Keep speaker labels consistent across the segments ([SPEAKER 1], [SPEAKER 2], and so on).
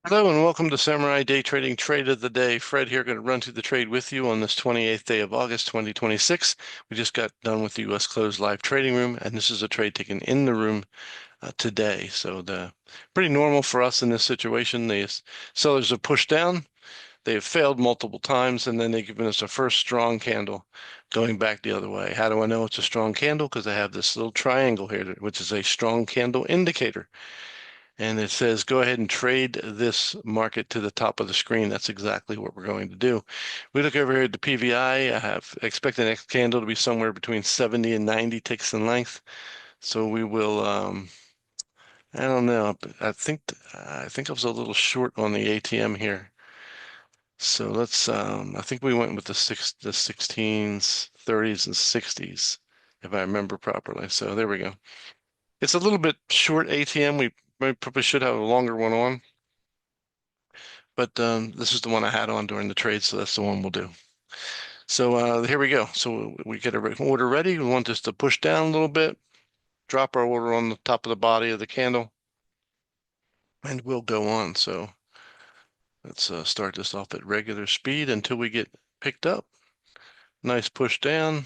[SPEAKER 1] Hello and welcome to Samurai Day Trading Trade of the Day. Fred here, going to run through the trade with you on this 28th day of August 2026. We just got done with the U.S. closed live trading room, and this is a trade taken in the room today. So the pretty normal for us in this situation. The sellers have pushed down. They have failed multiple times, and then they've given us a first strong candle going back the other way. How do I know it's a strong candle? Because I have this little triangle here, which is a strong candle indicator. And it says, go ahead and trade this market to the top of the screen. That's exactly what we're going to do. We look over here at the PVI. expect the next candle to be somewhere between 70 and 90 ticks in length. So we will, I don't know. I think I was a little short on the ATM here. So I think we went with the 16s, 30s, and 60s, if I remember properly. So there we go. It's a little bit short ATM. We probably should have a longer one on. But this is the one I had on during the trade, so that's the one we'll do. So here we go. So we get our order ready. We want this to push down a little bit, drop our order on the top of the body of the candle, and we'll go on. So let's start this off at regular speed until we get picked up. Nice push down.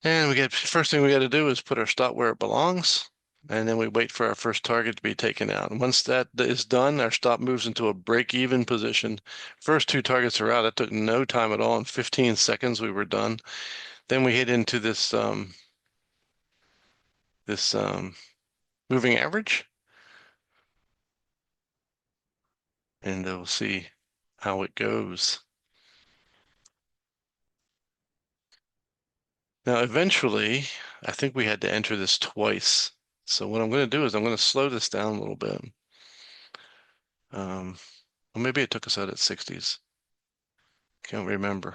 [SPEAKER 1] And first thing we got to do is put our stop where it belongs. And then we wait for our first target to be taken out. And once that is done, our stop moves into a break-even position. First two targets are out. That took no time at all. In 15 seconds, we were done. Then we hit into this moving average, and we'll see how it goes. Now, eventually, I think we had to enter this twice. So what I'm going to do is I'm going to slow this down a little bit. Well, maybe it took us out at 60s. Can't remember.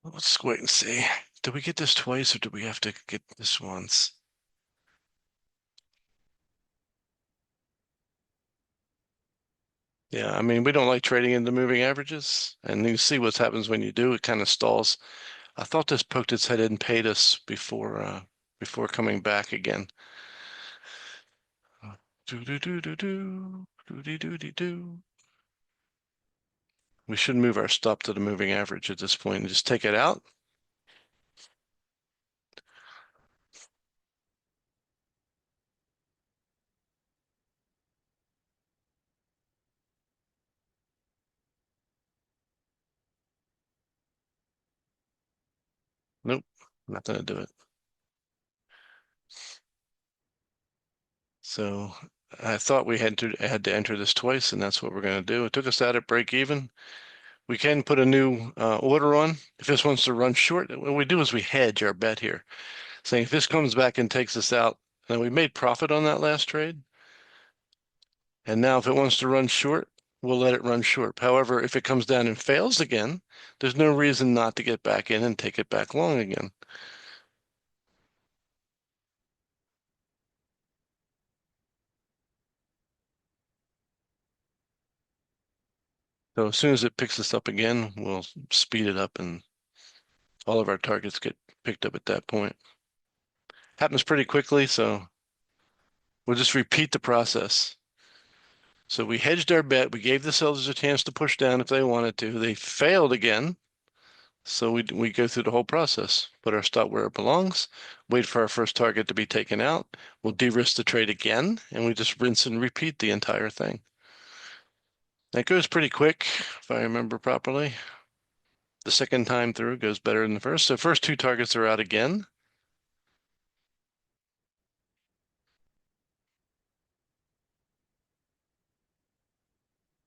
[SPEAKER 1] Let's wait and see. Did we get this twice or did we have to get this once? Yeah, I mean, we don't like trading into moving averages, and you see what happens when you do. It kind of stalls. I thought this poked its head in and paid us before coming back again. Do do do do do do do do do do. We should move our stop to the moving average at this point and just take it out. Nope, not gonna do it. So I thought we had to enter this twice, and that's what we're gonna do. It took us out at break even. We can put a new order on. If this wants to run short, what we do is we hedge our bet here, saying if this comes back and takes us out, then we made profit on that last trade. And now if it wants to run short, we'll let it run short. However, if it comes down and fails again, there's no reason not to get back in and take it back long again. So as soon as it picks us up again, we'll speed it up and all of our targets get picked up at that point. Happens pretty quickly, so we'll just repeat the process. So we hedged our bet. We gave the sellers a chance to push down if they wanted to. They failed again. So we go through the whole process, put our stop where it belongs, wait for our first target to be taken out. We'll de-risk the trade again, and we just rinse and repeat the entire thing. That goes pretty quick, if I remember properly. The second time through goes better than the first. So first two targets are out again.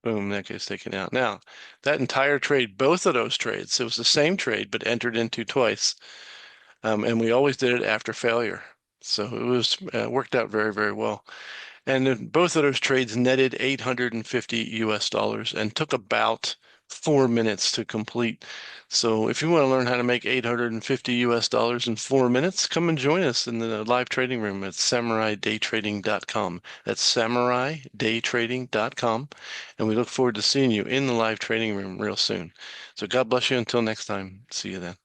[SPEAKER 1] Boom, that gets taken out. Now, that entire trade, both of those trades, it was the same trade, but entered into twice. And we always did it after failure. So it was worked out very, very well. And then both of those trades netted 850 US dollars and took about 4 minutes to complete. So if you want to learn how to make 850 US dollars in 4 minutes, come and join us in the live trading room at samuraidaytrading.com. That's samuraidaytrading.com. And we look forward to seeing you in the live trading room real soon. So God bless you until next time. See you then.